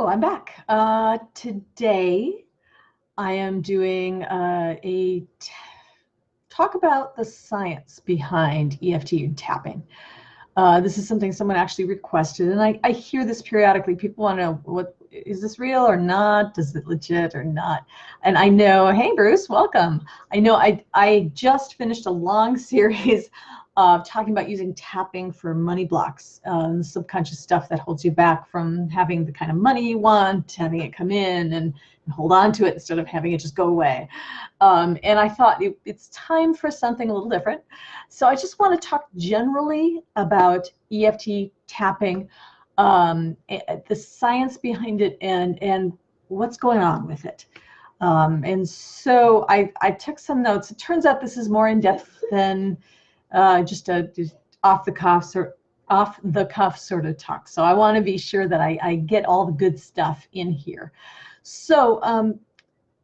I'm back. Today I am doing a talk about the science behind EFT and tapping. This is something someone actually requested, and I hear this periodically. People want to know, what is this real or not? Is it legit or not? And I know, hey Bruce, welcome. I know I just finished a long series of talking about using tapping for money blocks, subconscious stuff that holds you back from having the kind of money you want, having it come in and hold on to it instead of having it just go away. And I thought it's time for something a little different. So I just want to talk generally about EFT tapping, the science behind it, and what's going on with it. And so I took some notes. It turns out this is more in depth than just off the cuff sort of talk. So I want to be sure that I get all the good stuff in here. So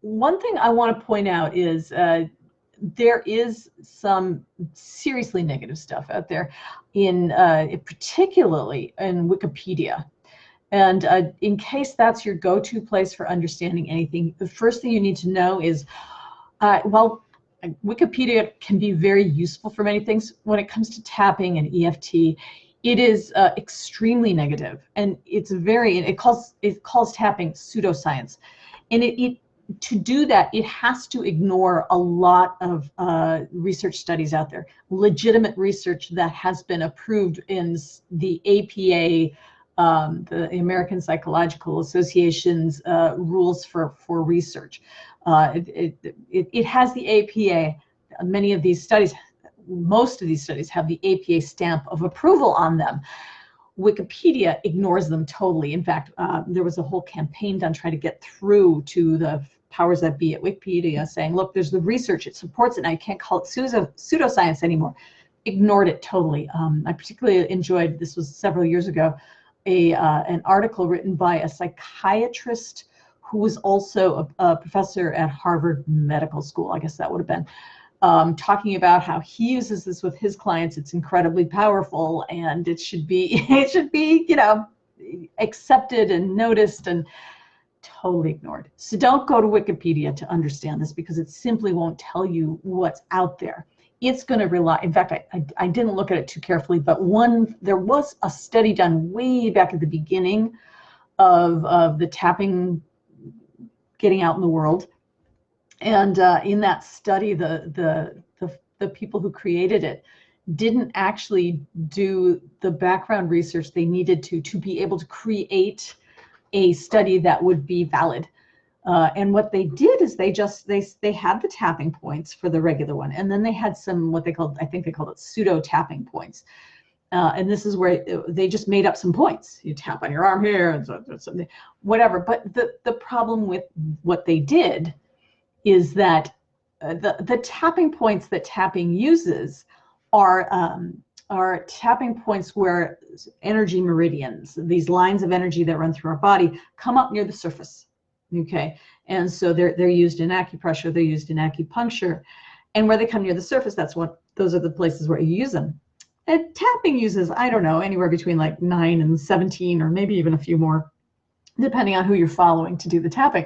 one thing I want to point out is there is some seriously negative stuff out there, particularly in Wikipedia. And in case that's your go-to place for understanding anything, the first thing you need to know is, Wikipedia can be very useful for many things. When it comes to tapping and EFT, it is extremely negative, and it calls tapping pseudoscience. And to do that, it has to ignore a lot of research studies out there, legitimate research that has been approved in the APA, the American Psychological Association's rules for research. It has the APA. Many of these studies, most of these studies have the APA stamp of approval on them. Wikipedia ignores them totally. In fact, there was a whole campaign done trying to get through to the powers that be at Wikipedia saying, look, there's the research, it supports it, and I can't call it pseudoscience anymore. Ignored it totally. I particularly enjoyed, this was several years ago, an article written by a psychiatrist who was also a professor at Harvard Medical School, I guess that would have been, talking about how he uses this with his clients. It's incredibly powerful, and it should be accepted and noticed, and totally ignored. So don't go to Wikipedia to understand this, because it simply won't tell you what's out there. It's going to rely, in fact, I didn't look at it too carefully, but there was a study done way back at the beginning of the tapping getting out in the world. And in that study, the people who created it didn't actually do the background research they needed to be able to create a study that would be valid. And what they did is they had the tapping points for the regular one, and then they had some I think they called it pseudo tapping points. And this is where they just made up some points. You tap on your arm here and something, whatever. But the problem with what they did is that the tapping points that tapping uses are tapping points where energy meridians, these lines of energy that run through our body, come up near the surface. Okay, and so they're used in acupressure, they're used in acupuncture, and where they come near the surface, those are the places where you use them. And tapping uses, I don't know, anywhere between like 9 and 17, or maybe even a few more, depending on who you're following to do the tapping.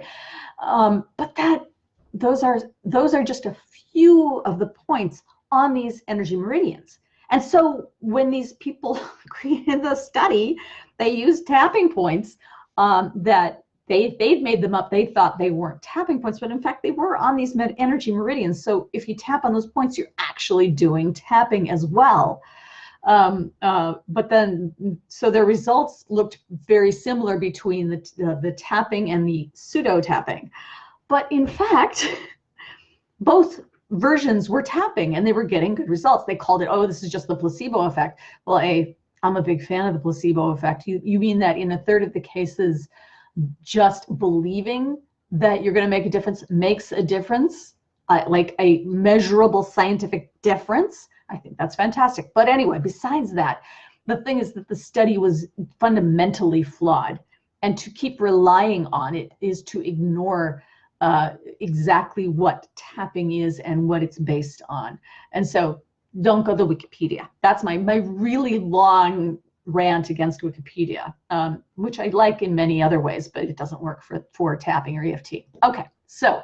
But those are just a few of the points on these energy meridians. And so when these people created the study, they used tapping points that they'd made them up. They thought they weren't tapping points, but in fact they were on these energy meridians. So if you tap on those points, you're actually doing tapping as well. But then, so their results looked very similar between the tapping and the pseudo tapping. But in fact, both versions were tapping, and they were getting good results. They called it, oh, this is just the placebo effect. Well, I'm a big fan of the placebo effect. You mean that in a third of the cases, just believing that you're going to make a difference makes a difference, like a measurable scientific difference? I think that's fantastic. But anyway, besides that, the thing is that the study was fundamentally flawed, and to keep relying on it is to ignore exactly what tapping is and what it's based on. And so don't go to Wikipedia. That's my really long rant against Wikipedia, which I like in many other ways, but it doesn't work for tapping or EFT. Okay, so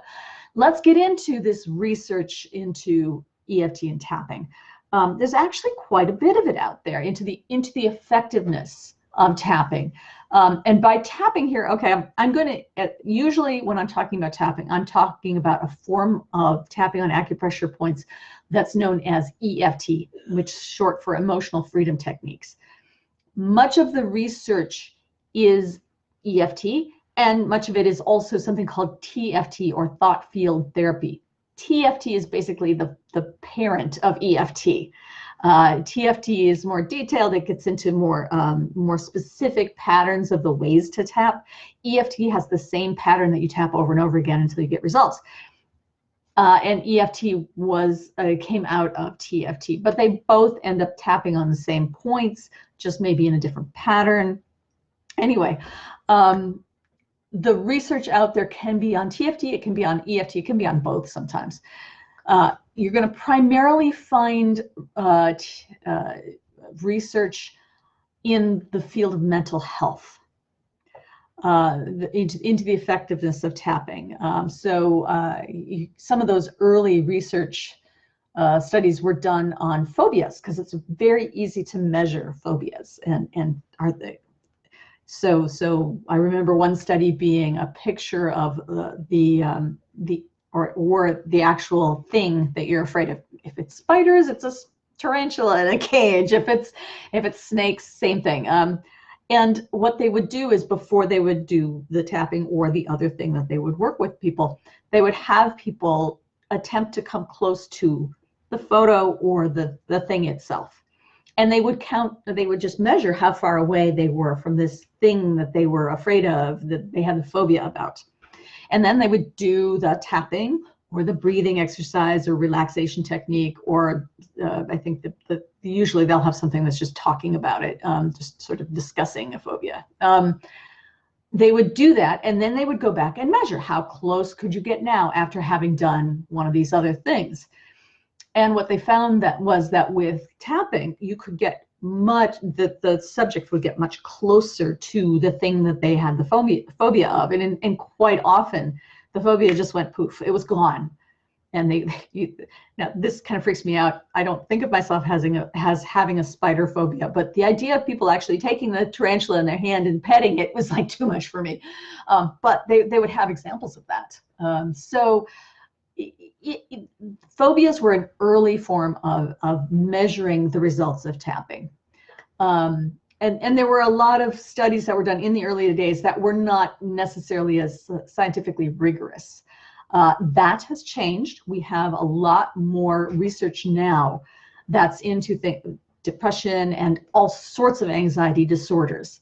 let's get into this research into EFT and tapping. There's actually quite a bit of it out there into the effectiveness of tapping. And by tapping here, okay, I'm going to, usually when I'm talking about tapping, I'm talking about a form of tapping on acupressure points that's known as EFT, which is short for emotional freedom techniques. Much of the research is EFT, and much of it is also something called TFT, or thought field therapy. TFT is basically the parent of EFT. TFT is more detailed. It gets into more specific patterns of the ways to tap. EFT has the same pattern that you tap over and over again until you get results. And EFT came out of TFT, but they both end up tapping on the same points, just maybe in a different pattern. Anyway, the research out there can be on TFT, it can be on EFT, it can be on both sometimes. You're going to primarily find research in the field of mental health, into the effectiveness of tapping. Some of those early research studies were done on phobias, because it's very easy to measure phobias, and are they. So I remember one study being a picture of the actual thing that you're afraid of. If it's spiders, it's a tarantula in a cage. If it's snakes, same thing. And what they would do is, before they would do the tapping or the other thing that they would work with people, they would have people attempt to come close to the photo or the thing itself. And they would just measure how far away they were from this thing that they were afraid of, that they had the phobia about. And then they would do the tapping or the breathing exercise or relaxation technique, or I think that usually they'll have something that's just talking about it, just sort of discussing a phobia. They would do that, and then they would go back and measure how close could you get now after having done one of these other things. And what they found was that with tapping, you could get the subject would get much closer to the thing that they had the phobia of. And quite often, the phobia just went poof, it was gone. And now this kind of freaks me out. I don't think of myself as having a spider phobia, but the idea of people actually taking the tarantula in their hand and petting it was like too much for me. But they would have examples of that. Phobias were an early form of measuring the results of tapping. And there were a lot of studies that were done in the early days that were not necessarily as scientifically rigorous. That has changed. We have a lot more research now that's into depression and all sorts of anxiety disorders.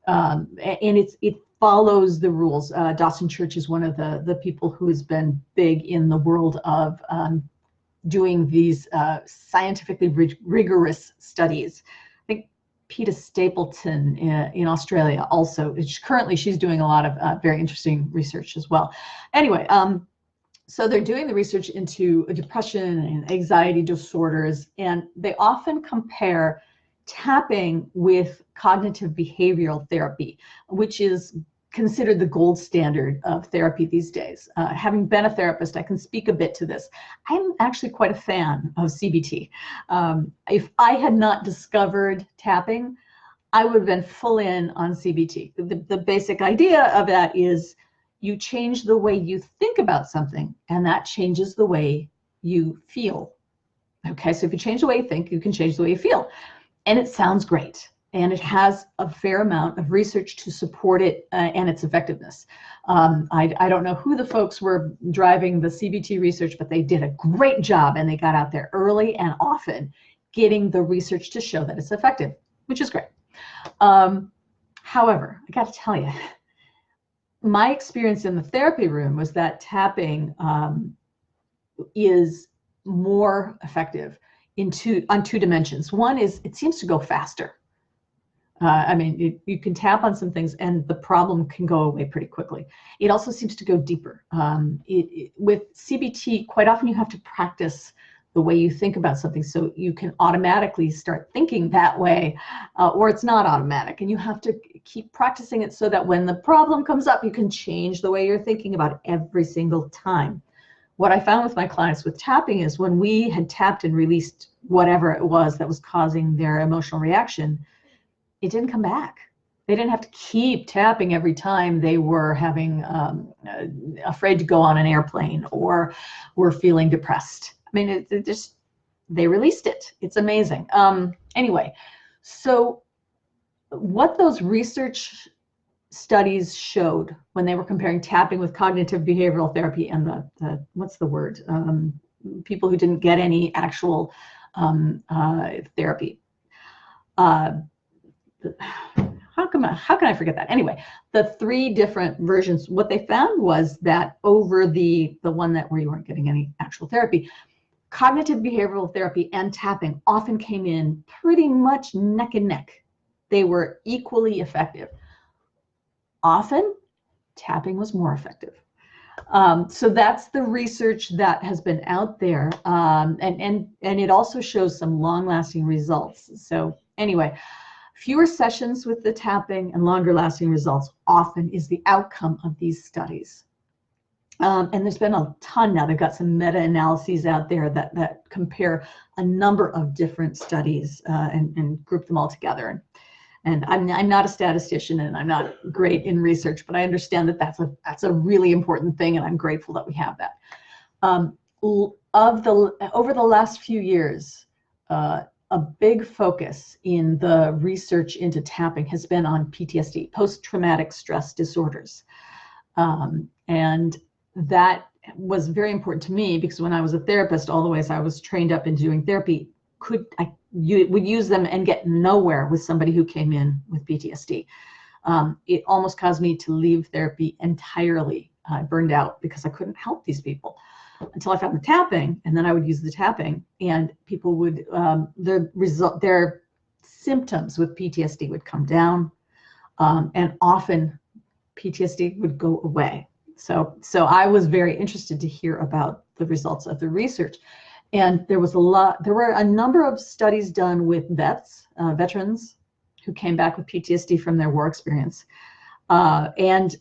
And it follows the rules. Dawson Church is one of the people who has been big in the world of doing these scientifically rigorous studies. I think Peter Stapleton in Australia also. Currently, she's doing a lot of very interesting research as well. Anyway, so they're doing the research into depression and anxiety disorders, and they often compare tapping with cognitive behavioral therapy, which is considered the gold standard of therapy these days. Having been a therapist, I can speak a bit to this. I'm actually quite a fan of CBT. If I had not discovered tapping, I would have been full in on CBT. The basic idea of that is you change the way you think about something, and that changes the way you feel. Okay, so if you change the way you think, you can change the way you feel. And it sounds great. And it has a fair amount of research to support it and its effectiveness. I don't know who the folks were driving the CBT research, but they did a great job, and they got out there early and often getting the research to show that it's effective, which is great. However, I got to tell you, my experience in the therapy room was that tapping is more effective on two dimensions. One is it seems to go faster. I mean, you can tap on some things and the problem can go away pretty quickly. It also seems to go deeper. With CBT, quite often you have to practice the way you think about something, so you can automatically start thinking that way, or it's not automatic, and you have to keep practicing it so that when the problem comes up, you can change the way you're thinking about it every single time. What I found with my clients with tapping is when we had tapped and released whatever it was that was causing their emotional reaction, it didn't come back. They didn't have to keep tapping every time they were having afraid to go on an airplane or were feeling depressed. I mean, it just, they released it. It's amazing. Anyway, so what those research studies showed when they were comparing tapping with cognitive behavioral therapy and the what's the word? People who didn't get any actual therapy. How can I forget that? Anyway, the 3 different versions, what they found was that over the one that where you weren't getting any actual therapy, cognitive behavioral therapy and tapping often came in pretty much neck and neck. They were equally effective. Often, tapping was more effective. So that's the research that has been out there, and it also shows some long-lasting results. So anyway, fewer sessions with the tapping and longer-lasting results often is the outcome of these studies. And there's been a ton now. They've got some meta-analyses out there that compare a number of different studies and group them all together. And I'm not a statistician and I'm not great in research, but I understand that that's a really important thing, and I'm grateful that we have that. Over the last few years, a big focus in the research into tapping has been on PTSD, post-traumatic stress disorders. And that was very important to me because when I was a therapist, all the ways I was trained up in doing therapy, you would use them and get nowhere with somebody who came in with PTSD. It almost caused me to leave therapy entirely. I burned out because I couldn't help these people until I found the tapping, and then I would use the tapping, and people would their symptoms with PTSD would come down, and often PTSD would go away. So I was very interested to hear about the results of the research. And there were a number of studies done with veterans who came back with PTSD from their war experience. And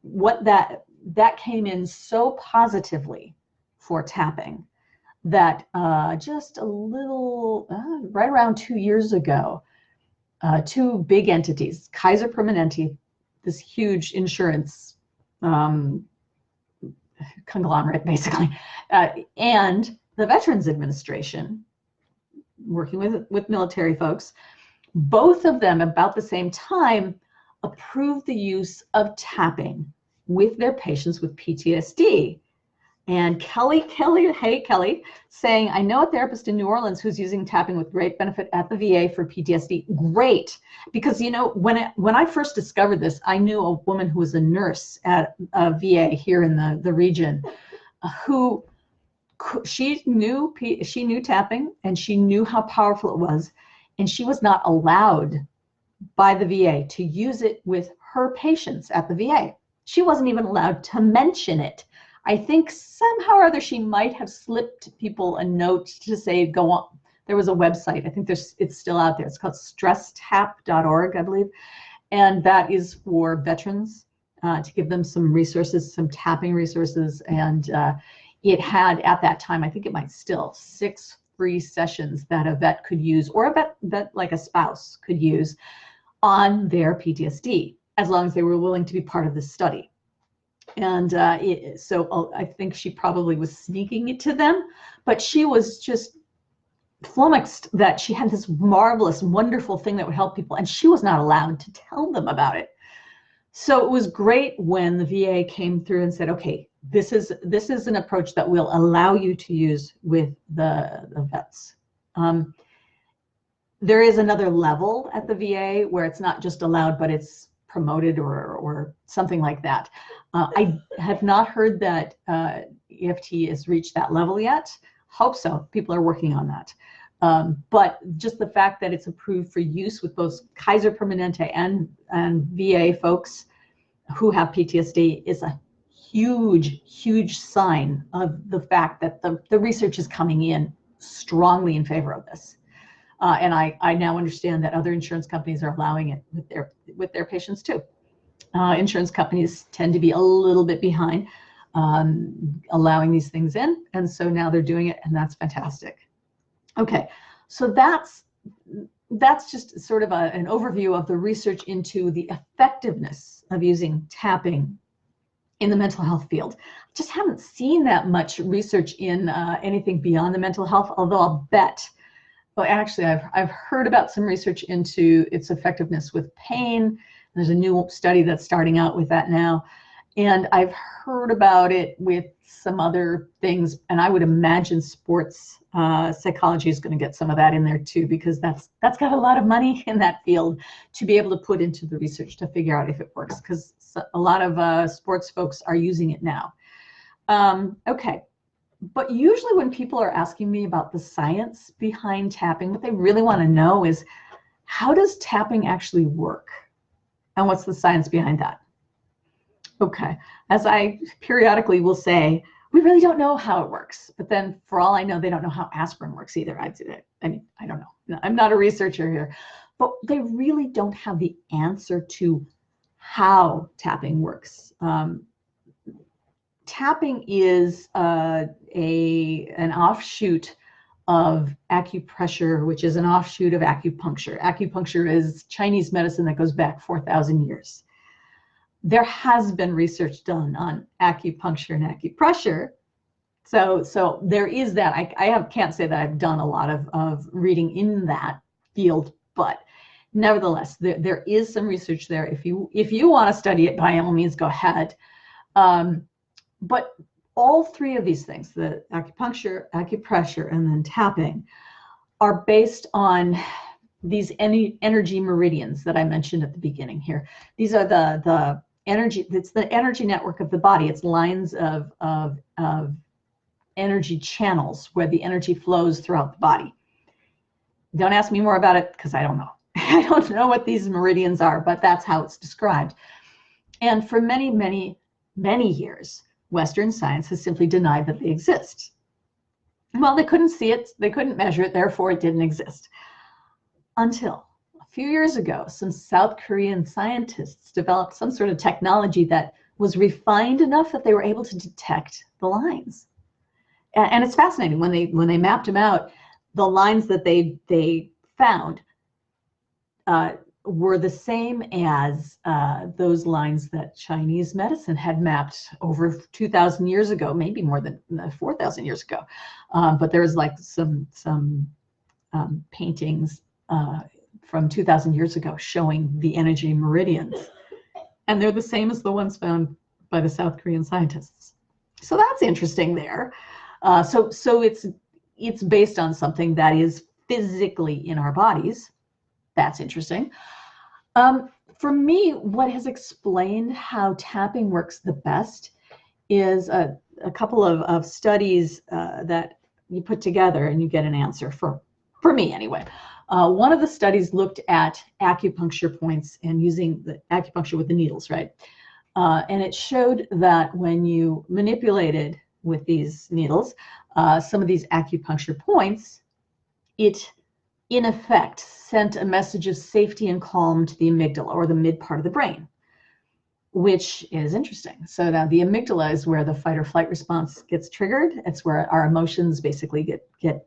what that came in so positively for tapping that just a little, right around 2 years ago, 2 big entities, Kaiser Permanente, this huge insurance conglomerate basically, and the Veterans Administration, working with military folks, both of them about the same time approved the use of tapping with their patients with PTSD. And Kelly, hey Kelly, saying, I know a therapist in New Orleans who's using tapping with great benefit at the VA for PTSD. Great, because you know, when I first discovered this, I knew a woman who was a nurse at a VA here in the region, who she knew tapping and she knew how powerful it was, and she was not allowed by the VA to use it with her patients at the VA. She wasn't even allowed to mention it. I think somehow or other she might have slipped people a note to say, go on. There was a website, I think it's still out there. It's called stresstap.org, I believe. And that is for veterans to give them some resources, some tapping resources. And it had at that time, I think it might still, 6 free sessions that a vet could use, or a vet like a spouse could use on their PTSD, as long as they were willing to be part of this study. And so I think she probably was sneaking it to them, but she was just flummoxed that she had this marvelous, wonderful thing that would help people, and she was not allowed to tell them about it. So it was great when the VA came through and said, okay, this is an approach that will allow you to use with the vets. There is another level at the VA where it's not just allowed, but it's promoted or something like that. I have not heard that EFT has reached that level yet. Hope so. People are working on that. But just the fact that it's approved for use with both Kaiser Permanente and VA folks who have PTSD is a huge, huge sign of the fact that the research is coming in strongly in favor of this. And I now understand that other insurance companies are allowing it with their patients too. Insurance companies tend to be a little bit behind allowing these things in, and so now they're doing it, and that's fantastic. Okay, so that's just sort of an overview of the research into the effectiveness of using tapping in the mental health field. Just haven't seen that much research in anything beyond the mental health, although I'll bet. Well, actually, I've heard about some research into its effectiveness with pain. There's a new study that's starting out with that now. And I've heard about it with some other things, and I would imagine sports psychology is going to get some of that in there too, because that's got a lot of money in that field to be able to put into the research to figure out if it works, because a lot of sports folks are using it now. Okay, but usually when people are asking me about the science behind tapping, what they really want to know is, how does tapping actually work? And what's the science behind that? Okay, as I periodically will say, we really don't know how it works. But then for all I know, they don't know how aspirin works either. I mean, I don't know. I'm not a researcher here. But they really don't have the answer to how tapping works. Tapping is an offshoot of acupressure, which is an offshoot of acupuncture. Acupuncture is Chinese medicine that goes back 4,000 years. There has been research done on acupuncture and acupressure. So there is that. I can't say that I've done a lot of reading in that field, but nevertheless, there is some research there. If you want to study it, by all means, go ahead. But all three of these things, the acupuncture, acupressure, and then tapping, are based on these energy meridians that I mentioned at the beginning here. These are the energy, it's the energy network of the body. It's lines of energy channels where the energy flows throughout the body. Don't ask me more about it because I don't know. I don't know what these meridians are, but that's how it's described. And for many, many, many years, Western science has simply denied that they exist. Well, they couldn't see it, they couldn't measure it, therefore it didn't exist. Until a few years ago, some South Korean scientists developed some sort of technology that was refined enough that they were able to detect the lines. And it's fascinating, when they mapped them out, the lines that they found were the same as those lines that Chinese medicine had mapped over 2,000 years ago, maybe more than 4,000 years ago. But there's like some paintings from 2,000 years ago showing the energy meridians. And they're the same as the ones found by the South Korean scientists. So that's interesting there. So it's based on something that is physically in our bodies. That's interesting. For me, what has explained how tapping works the best is a couple of studies that you put together and you get an answer, for me anyway. One of the studies looked at acupuncture points and using the acupuncture with the needles, right? And it showed that when you manipulated with these needles, some of these acupuncture points, it in effect sent a message of safety and calm to the amygdala, or the mid part of the brain, which is interesting. So now the amygdala is where the fight or flight response gets triggered. It's where our emotions basically get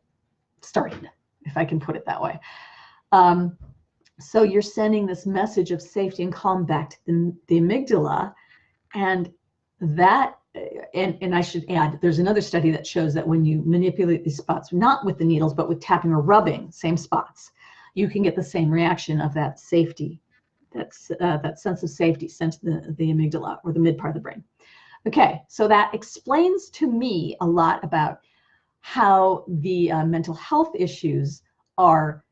started, if I can put it that way. So you're sending this message of safety and calm back to the amygdala, and that, and I should add, there's another study that shows that when you manipulate these spots, not with the needles, but with tapping or rubbing, same spots, you can get the same reaction of that safety, that sense of safety sent to the amygdala, or the mid part of the brain. Okay, so that explains to me a lot about how the mental health issues are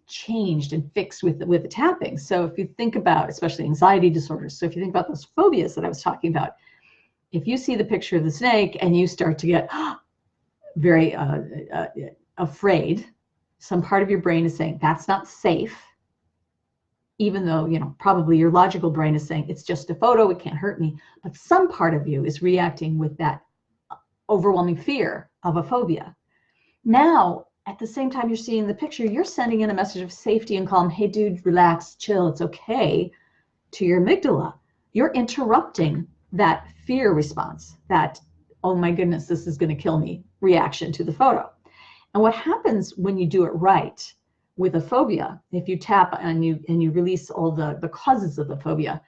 changed and fixed with the tapping. So if you think about, especially anxiety disorders, so if you think about those phobias that I was talking about, if you see the picture of the snake and you start to get very afraid, some part of your brain is saying that's not safe, even though, you know, probably your logical brain is saying it's just a photo, it can't hurt me. But some part of you is reacting with that overwhelming fear of a phobia. Now, at the same time you're seeing the picture, you're sending in a message of safety and calm. Hey, dude, relax, chill, it's okay, to your amygdala. You're interrupting that fear response, that, oh my goodness, this is going to kill me reaction to the photo. And what happens when you do it right with a phobia, if you tap and you release all the causes of the phobia,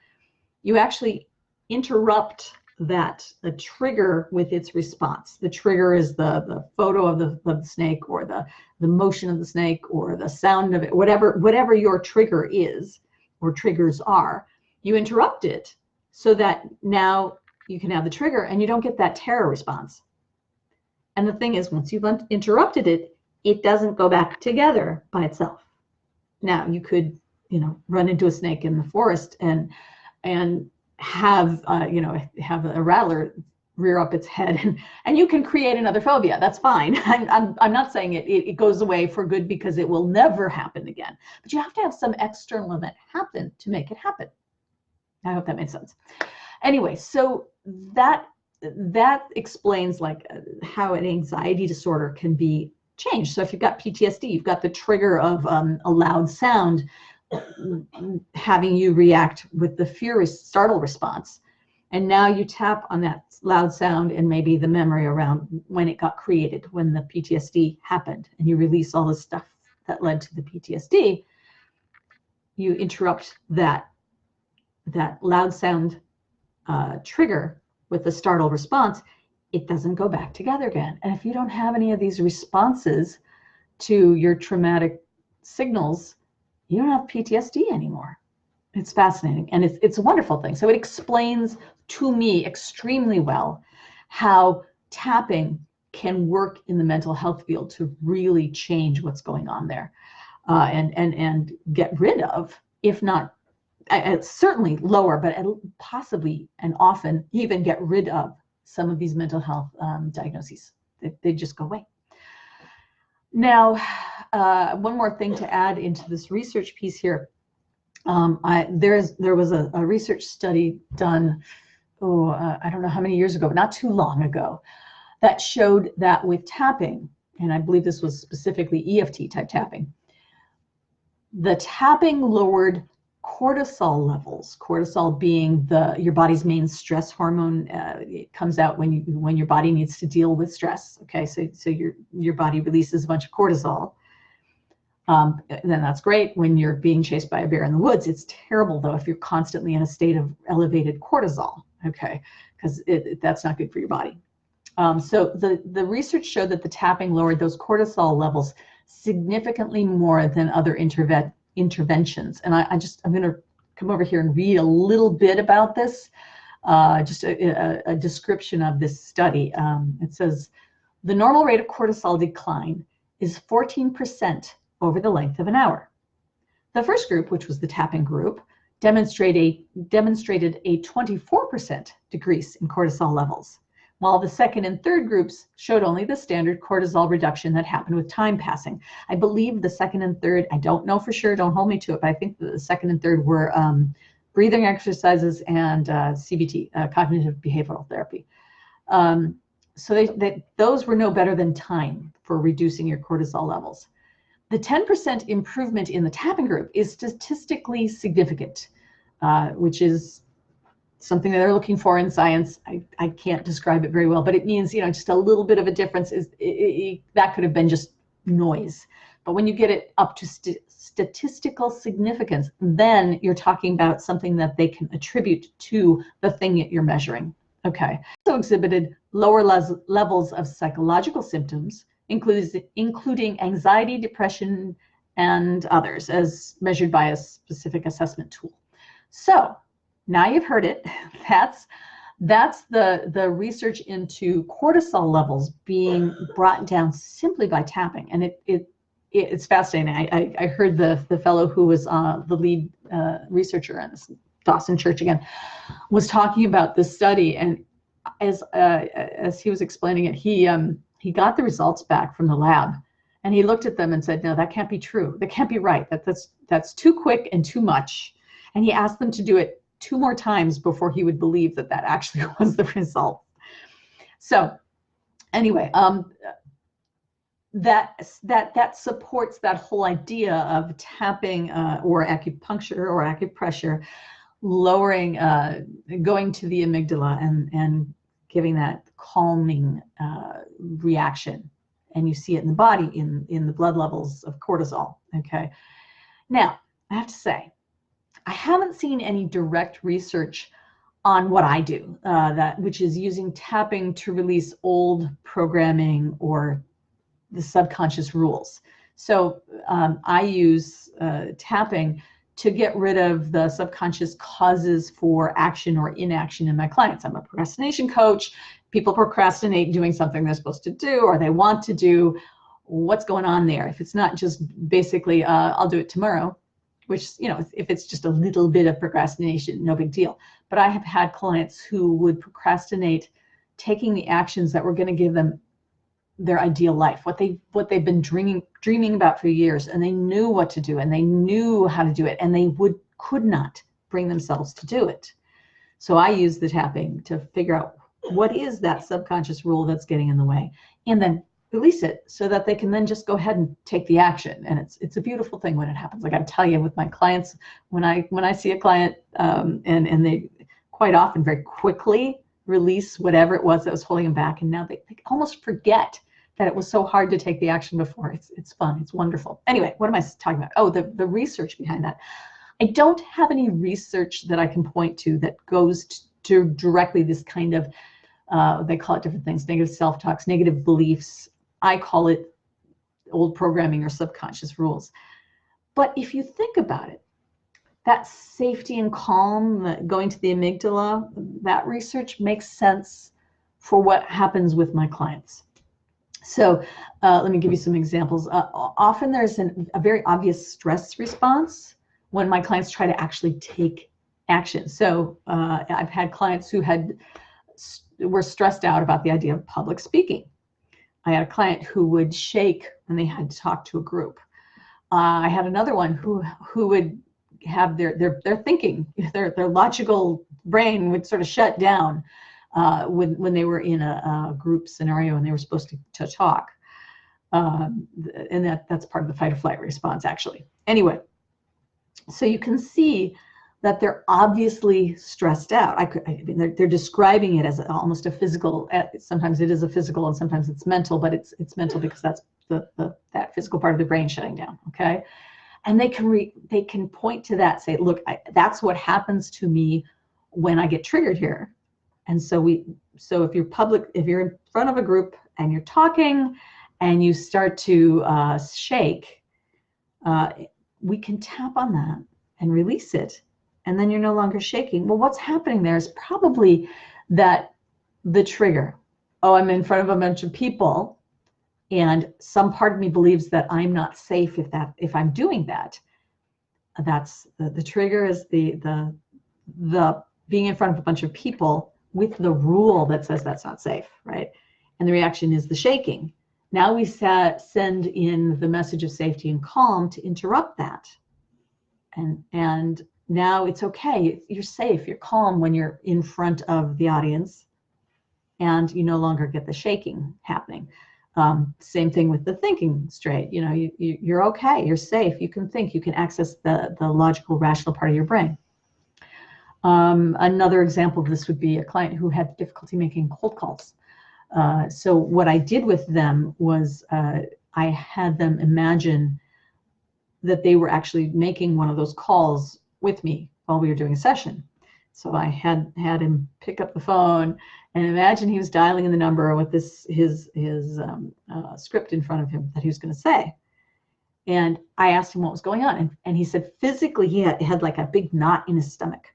you actually interrupt the trigger with its response. The trigger is the photo of the snake, or the motion of the snake, or the sound of it, whatever your trigger is or triggers are. You interrupt it so that now you can have the trigger and you don't get that terror response. And the thing is, once you've interrupted it, it doesn't go back together by itself. Now, you could, run into a snake in the forest and have have a rattler rear up its head, and you can create another phobia. That's fine. I'm not saying it goes away for good, because it will never happen again. But you have to have some external event happen to make it happen. I hope that made sense. Anyway, so that explains how an anxiety disorder can be changed. So if you've got PTSD, you've got the trigger of a loud sound having you react with the fear startle response, and now you tap on that loud sound and maybe the memory around when it got created, when the PTSD happened, and you release all the stuff that led to the PTSD. You interrupt that loud sound trigger with the startle response. It doesn't go back together again. And if you don't have any of these responses to your traumatic signals, you don't have PTSD anymore. It's fascinating, and it's a wonderful thing. So it explains to me extremely well how tapping can work in the mental health field to really change what's going on there, and get rid of, if not certainly lower, but possibly and often even get rid of some of these mental health diagnoses. They just go away. Now, one more thing to add into this research piece here. There was a research study done, I don't know how many years ago, but not too long ago, that showed that with tapping, and I believe this was specifically EFT type tapping, the tapping lowered cortisol levels. Cortisol being your body's main stress hormone. It comes out when your body needs to deal with stress. Okay, so your body releases a bunch of cortisol. Then that's great when you're being chased by a bear in the woods. It's terrible though if you're constantly in a state of elevated cortisol. Okay, because that's not good for your body. So the research showed that the tapping lowered those cortisol levels significantly more than other interventions. And I'm going to come over here and read a little bit about this, just a description of this study. It says, the normal rate of cortisol decline is 14% over the length of an hour. The first group, which was the tapping group, demonstrated a 24% decrease in cortisol levels, while the second and third groups showed only the standard cortisol reduction that happened with time passing. I believe the second and third, I don't know for sure, don't hold me to it, but I think the second and third were breathing exercises and CBT, cognitive behavioral therapy. So those were no better than time for reducing your cortisol levels. The 10% improvement in the tapping group is statistically significant, which is something that they're looking for in science. I can't describe it very well, but it means, just a little bit of a difference that could have been just noise. But when you get it up to statistical significance, then you're talking about something that they can attribute to the thing that you're measuring. Okay. So exhibited lower levels of psychological symptoms, including anxiety, depression, and others, as measured by a specific assessment tool. So now you've heard it. That's the research into cortisol levels being brought down simply by tapping, and it's fascinating. I heard the fellow who was the lead researcher in this, Dawson Church again, was talking about this study, and as he was explaining it, he got the results back from the lab, and he looked at them and said, "No, that can't be true. That can't be right. That's too quick and too much." And he asked them to do it 2 more times before he would believe that actually was the result. So anyway, that supports that whole idea of tapping or acupuncture or acupressure, lowering, going to the amygdala and giving that calming reaction. And you see it in the body, in the blood levels of cortisol. Okay. Now, I have to say, I haven't seen any direct research on what I do, which is using tapping to release old programming or the subconscious rules. So I use tapping to get rid of the subconscious causes for action or inaction in my clients. I'm a procrastination coach. People procrastinate doing something they're supposed to do or they want to do. What's going on there? If it's not just basically, I'll do it tomorrow, which, you know, if it's just a little bit of procrastination, no big deal. But I have had clients who would procrastinate taking the actions that were going to give them their ideal life, what they've been dreaming about for years, and they knew what to do and they knew how to do it, and they could not bring themselves to do it. So I use the tapping to figure out what is that subconscious rule that's getting in the way, and then release it so that they can then just go ahead and take the action. And it's a beautiful thing when it happens. Like I tell you, with my clients, when I see a client and they quite often very quickly release whatever it was that was holding them back, and now they almost forget that it was so hard to take the action before. It's fun. It's wonderful. Anyway, what am I talking about? Oh, the research behind that. I don't have any research that I can point to that goes to directly this kind of, they call it different things, negative self-talks, negative beliefs. I call it old programming or subconscious rules. But if you think about it, that safety and calm, going to the amygdala, that research makes sense for what happens with my clients. So let me give you some examples. Often there's a very obvious stress response when my clients try to actually take action. So I've had clients who were stressed out about the idea of public speaking. I had a client who would shake when they had to talk to a group. I had another one who would have their thinking, their logical brain would sort of shut down when they were in a group scenario and they were supposed to talk. And that's part of the fight or flight response, actually. Anyway, so you can see that they're obviously stressed out. I mean, they're describing it as almost a physical. Sometimes it is a physical and sometimes it's mental, but it's mental because that's that physical part of the brain shutting down. Okay, and they can point to that, say, look, that's what happens to me when I get triggered here. And so if you're in front of a group and you're talking and you start to shake, we can tap on that and release it. And then you're no longer shaking. Well, what's happening there is probably that the trigger. Oh, I'm in front of a bunch of people, and some part of me believes that I'm not safe if I'm doing that. That's the trigger is the being in front of a bunch of people with the rule that says that's not safe, right? And the reaction is the shaking. Now we send in the message of safety and calm to interrupt that, and now it's okay. You're safe. You're calm when you're in front of the audience, and you no longer get the shaking happening. Same thing with the thinking straight. You know, you're okay. You're safe. You can think. You can access the logical, rational part of your brain. Another example of this would be a client who had difficulty making cold calls. So what I did with them was I had them imagine that they were actually making one of those calls with me while we were doing a session. So I had him pick up the phone and imagine he was dialing in the number with his script in front of him that he was going to say. And I asked him what was going on, and he said physically he had like a big knot in his stomach.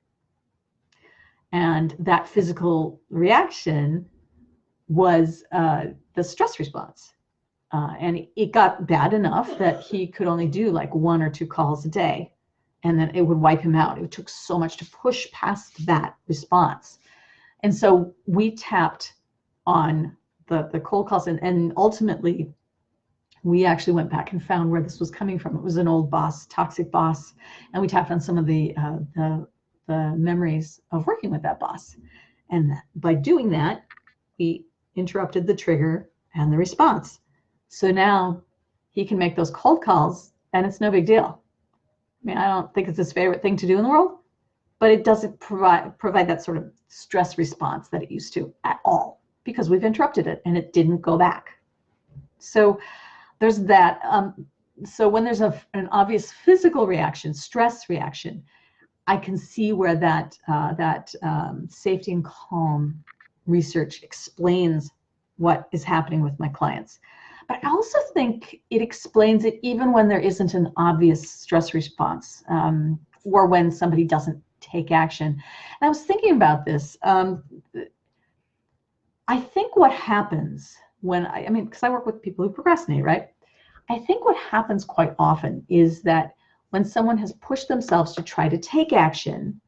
And that physical reaction was the stress response. And it got bad enough that he could only do like 1 or 2 calls a day, and then it would wipe him out. It took so much to push past that response. And so we tapped on the cold calls, and ultimately we actually went back and found where this was coming from. It was an old boss, toxic boss, and we tapped on some of the memories of working with that boss. And by doing that, we interrupted the trigger and the response. So now he can make those cold calls and it's no big deal. I mean, I don't think it's his favorite thing to do in the world, but it doesn't provide that sort of stress response that it used to at all, because we've interrupted it and it didn't go back. So there's that. So when there's an obvious physical reaction, stress reaction, I can see where that safety and calm research explains what is happening with my clients. But I also think it explains it even when there isn't an obvious stress response, or when somebody doesn't take action. And I was thinking about this. I think what happens when I mean, because I work with people who procrastinate, right? I think what happens quite often is that when someone has pushed themselves to try to take action,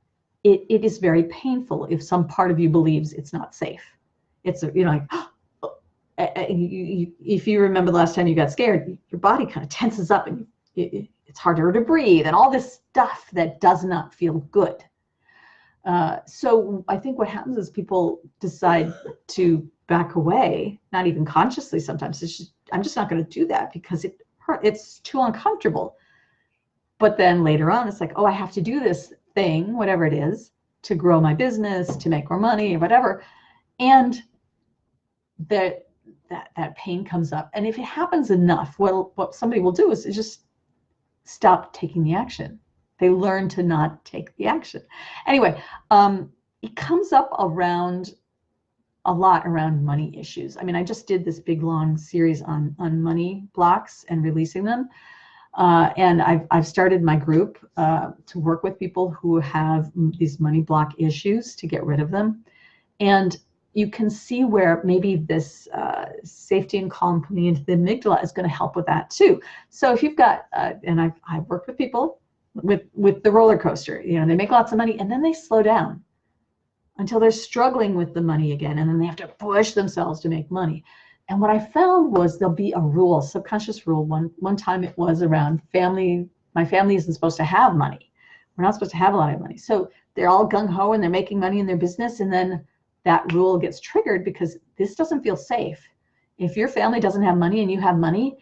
it is very painful if some part of you believes it's not safe. It's, like, if you remember the last time you got scared, your body kind of tenses up and it's harder to breathe and all this stuff that does not feel good. So I think what happens is people decide to back away, not even consciously sometimes. It's just, I'm just not going to do that because it's too uncomfortable. But then later on, it's like, oh, I have to do this thing, whatever it is, to grow my business, to make more money, or whatever. And that pain comes up. And if it happens enough, what somebody will do is just stop taking the action. They learn to not take the action. Anyway, it comes up a lot around money issues. I mean, I just did this big long series on money blocks and releasing them. And I've started my group to work with people who have these money block issues to get rid of them. And you can see where maybe this safety and calm coming into the amygdala is going to help with that too. So if you've got, and I've worked with people with the roller coaster, they make lots of money and then they slow down until they're struggling with the money again, and then they have to push themselves to make money. And what I found was there'll be a rule, subconscious rule. One time it was around family. My family isn't supposed to have money. We're not supposed to have a lot of money. So they're all gung-ho and they're making money in their business, and then that rule gets triggered because this doesn't feel safe. If your family doesn't have money and you have money,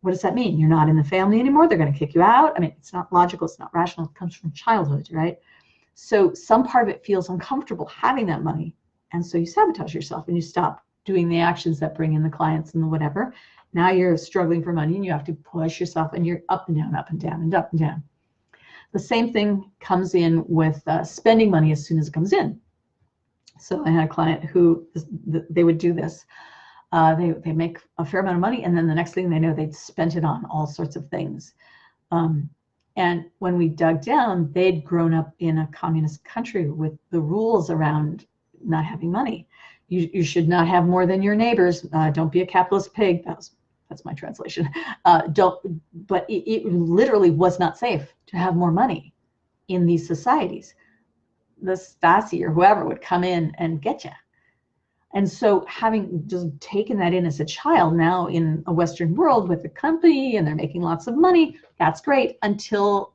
what does that mean? You're not in the family anymore. They're going to kick you out. I mean, it's not logical. It's not rational. It comes from childhood, right? So some part of it feels uncomfortable having that money. And so you sabotage yourself and you stop doing the actions that bring in the clients and the whatever. Now you're struggling for money and you have to push yourself and you're up and down, up and down, and up and down. The same thing comes in with spending money as soon as it comes in. So I had a client who, they would do this. They make a fair amount of money, and then the next thing they know, they'd spent it on all sorts of things. And when we dug down, they'd grown up in a communist country with the rules around not having money. You should not have more than your neighbors. Don't be a capitalist pig. That's my translation. But it literally was not safe to have more money in these societies. The Stasi or whoever would come in and get you. And so having just taken that in as a child, now in a Western world with a company and they're making lots of money, that's great until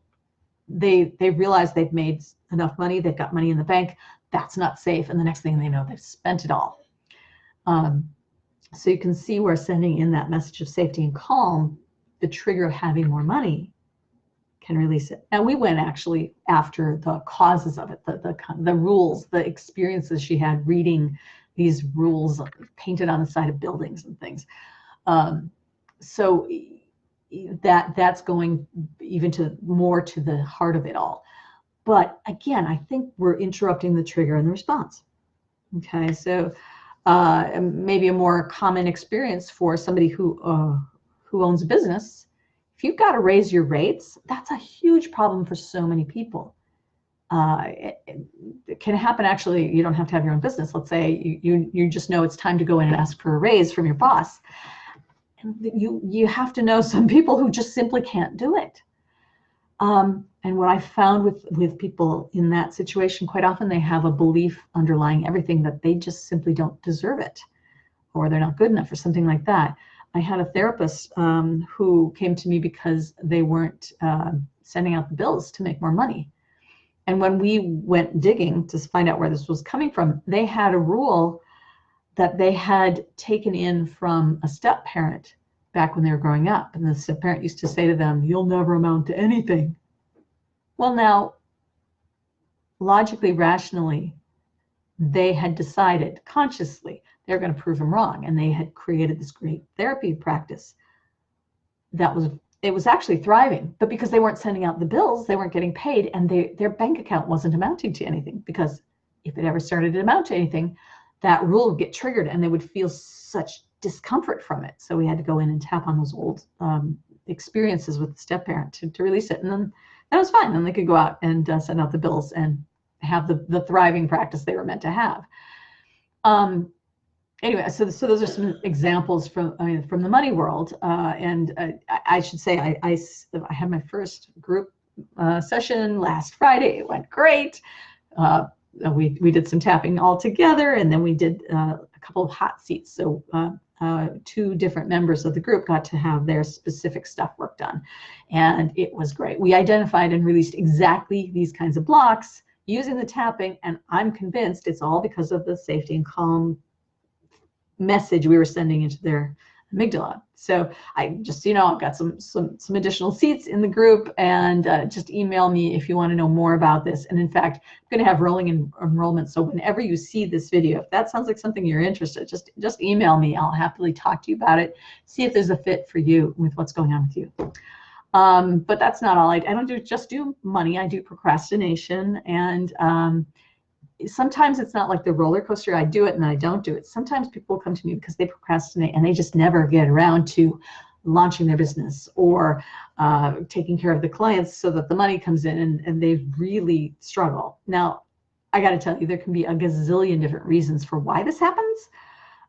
they realize they've made enough money, they've got money in the bank, that's not safe. And the next thing they know, they've spent it all. So you can see where sending in that message of safety and calm, the trigger of having more money, can release it. And we went actually after the causes of it, the rules, the experiences she had reading these rules painted on the side of buildings and things. So that's going even more to the heart of it all. But again, I think we're interrupting the trigger and the response. Okay, so maybe a more common experience for somebody who owns a business, if you've got to raise your rates, that's a huge problem for so many people. It can happen actually, you don't have to have your own business. Let's say you just know it's time to go in and ask for a raise from your boss. And you have to know some people who just simply can't do it. And what I found with people in that situation, quite often they have a belief underlying everything that they just simply don't deserve it, or they're not good enough or something like that. I had a therapist who came to me because they weren't sending out the bills to make more money. And when we went digging to find out where this was coming from, they had a rule that they had taken in from a step parent back when they were growing up. And the step-parent used to say to them, "You'll never amount to anything." Well, now, logically, rationally, they had decided consciously they're going to prove them wrong. And they had created this great therapy practice it was actually thriving. But because they weren't sending out the bills, they weren't getting paid, and their bank account wasn't amounting to anything. Because if it ever started to amount to anything, that rule would get triggered and they would feel such discomfort from it. So we had to go in and tap on those old experiences with the step-parent to release it. And then that was fine. Then they could go out and send out the bills and have the thriving practice they were meant to have. Anyway, so those are some examples from the money world. I should say I had my first group session last Friday. It went great. We did some tapping all together, and then we did a couple of hot seats. So 2 different members of the group got to have their specific stuff worked on, and it was great. We identified and released exactly these kinds of blocks using the tapping, and I'm convinced it's all because of the safety and calm message we were sending into their amygdala. So I just, I've got some additional seats in the group, and just email me if you want to know more about this. And in fact, I'm going to have rolling enrollment. So whenever you see this video, if that sounds like something you're interested, just email me. I'll happily talk to you about it. See if there's a fit for you with what's going on with you. But that's not all. I don't just do money. I do procrastination, and sometimes it's not like the roller coaster. I do it and then I don't do it. Sometimes people come to me because they procrastinate and they just never get around to launching their business or taking care of the clients so that the money comes in, and they really struggle. Now, I got to tell you, there can be a gazillion different reasons for why this happens.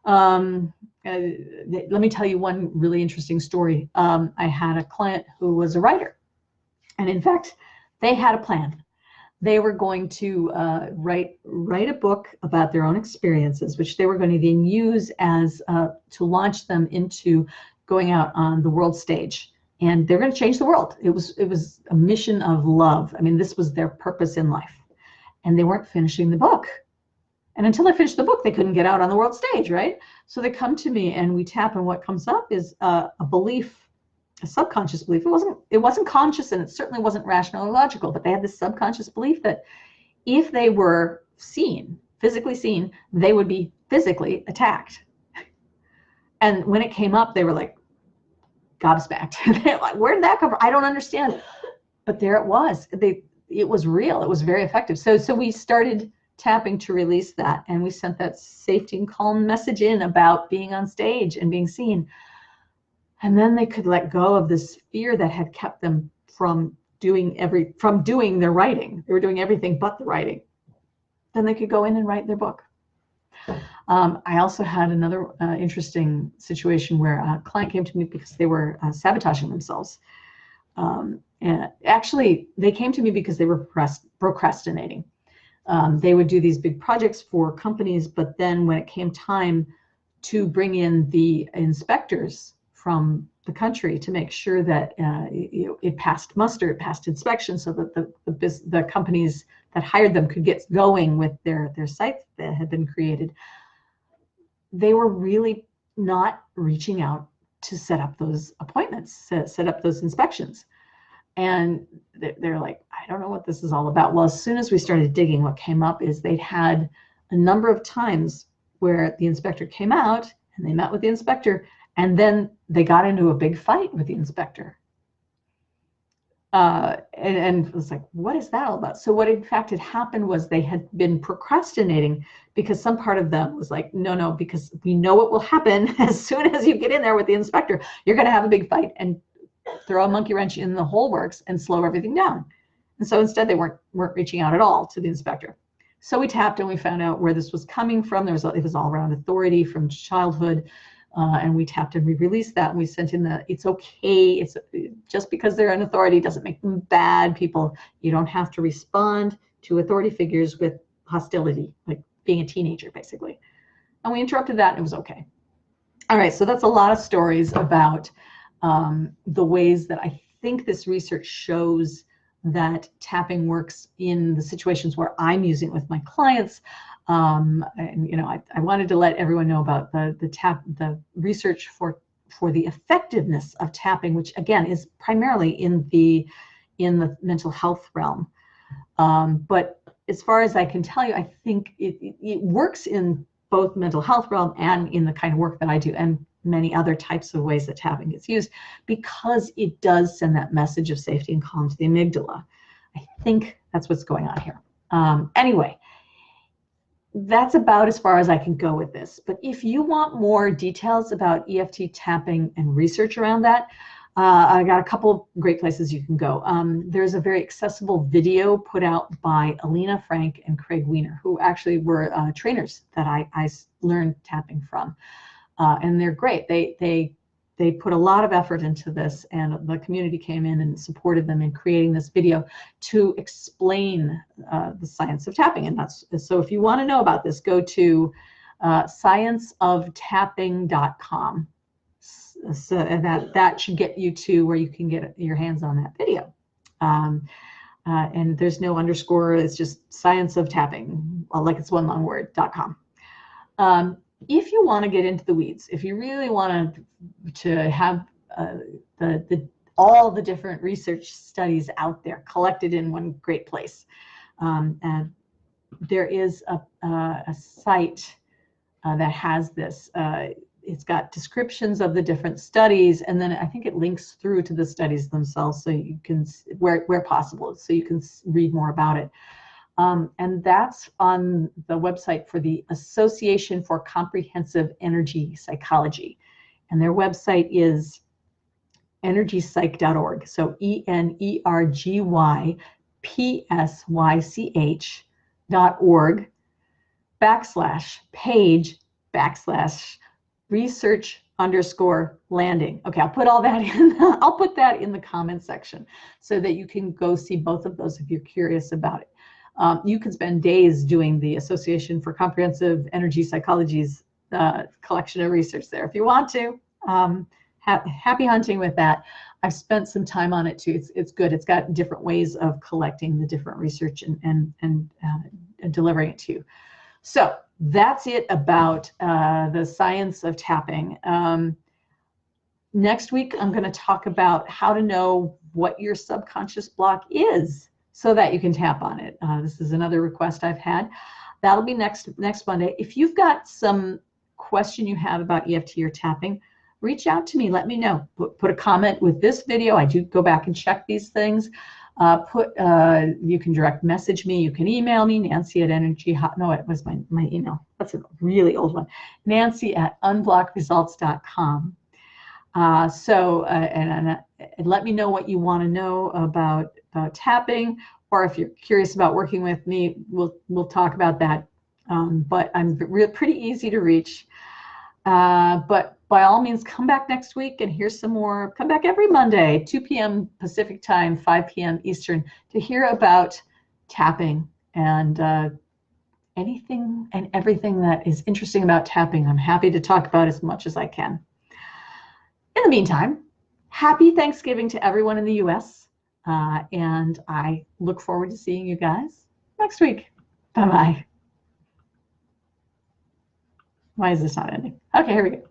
Let me tell you one really interesting story. I had a client who was a writer, and in fact, they had a plan. They were going to write a book about their own experiences, which they were going to then use as to launch them into going out on the world stage. And they're going to change the world. It was a mission of love. I mean, this was their purpose in life. And they weren't finishing the book. And until they finished the book, they couldn't get out on the world stage, right? So they come to me and we tap, and what comes up is a belief, a subconscious belief. It wasn't conscious, and it certainly wasn't rational or logical, but they had this subconscious belief that if they were physically seen, they would be physically attacked. And when it came up, they were like gobsmacked. They're like, where did that come from? I don't understand. But there it was. It was real. It was very effective. So we started tapping to release that, and we sent that safety and calm message in about being on stage and being seen. And then they could let go of this fear that had kept them from doing their writing. They were doing everything but the writing. Then they could go in and write their book. I also had another interesting situation where a client came to me because they were sabotaging themselves. And actually, they came to me because they were procrastinating. They would do these big projects for companies, but then when it came time to bring in the inspectors from the country to make sure that it passed muster, it passed inspection, so that the companies that hired them could get going with their sites that had been created, they were really not reaching out to set up those appointments, set up those inspections. And they're like, I don't know what this is all about. Well, as soon as we started digging, what came up is they'd had a number of times where the inspector came out and they met with the inspector, and then they got into a big fight with the inspector. And it was like, what is that all about? So what in fact had happened was they had been procrastinating because some part of them was like, no, because we know what will happen as soon as you get in there with the inspector. You're going to have a big fight and throw a monkey wrench in the whole works and slow everything down. And so instead they weren't reaching out at all to the inspector. So we tapped and we found out where this was coming from. It was all around authority from childhood. And we tapped and we released that, and we sent in it's okay. It's just because they're an authority doesn't make them bad people. You don't have to respond to authority figures with hostility, like being a teenager, basically. And we interrupted that, and it was okay. All right, so that's a lot of stories about the ways that I think this research shows that tapping works in the situations where I'm using it with my clients. And I wanted to let everyone know about the research for for the effectiveness of tapping, which again is primarily in the mental health realm. But as far as I can tell you, I think it works in both mental health realm and in the kind of work that I do, and many other types of ways that tapping gets used, because it does send that message of safety and calm to the amygdala. I think that's what's going on here. Anyway, that's about as far as I can go with this. But if you want more details about EFT tapping and research around that, I got a couple of great places you can go. There's a very accessible video put out by Alina Frank and Craig Weiner, who actually were trainers that I learned tapping from. And they're great. They put a lot of effort into this, and the community came in and supported them in creating this video to explain the science of tapping. And so if you want to know about this, go to scienceoftapping.com. So that should get you to where you can get your hands on that video. And there's no underscore, it's just science of tapping, like it's one long word, .com. If you want to get into the weeds, if you really want to have all the different research studies out there collected in one great place, and there is a site that has this. It's got descriptions of the different studies, and then I think it links through to the studies themselves, so you can, where possible, so you can read more about it. And that's on the website for the Association for Comprehensive Energy Psychology. And their website is energypsych.org. So ENERGYPSYCH.org /page/research_landing. Okay, I'll put all that in. I'll put that in the comment section so that you can go see both of those if you're curious about it. You can spend days doing the Association for Comprehensive Energy Psychology's collection of research there if you want to. Happy hunting with that. I've spent some time on it too. It's good. It's got different ways of collecting the different research and delivering it to you. So that's it about the science of tapping. Next week, I'm going to talk about how to know what your subconscious block is, so that you can tap on it. This is another request I've had. That'll be next Monday. If you've got some question you have about EFT or tapping, reach out to me. Let me know. Put a comment with this video. I do go back and check these things. You can direct message me. You can email me, Nancy at no, it was my email. That's a really old one. Nancy at unblockresults.com. And let me know what you want to know about tapping, or if you're curious about working with me, we'll talk about that. But I'm pretty easy to reach. But by all means, come back next week and hear some more. Come back every Monday, 2 p.m. Pacific time, 5 p.m. Eastern, to hear about tapping and anything and everything that is interesting about tapping. I'm happy to talk about as much as I can. In the meantime, happy Thanksgiving to everyone in the U.S. And I look forward to seeing you guys next week. Bye-bye. Why is this not ending? Okay, here we go.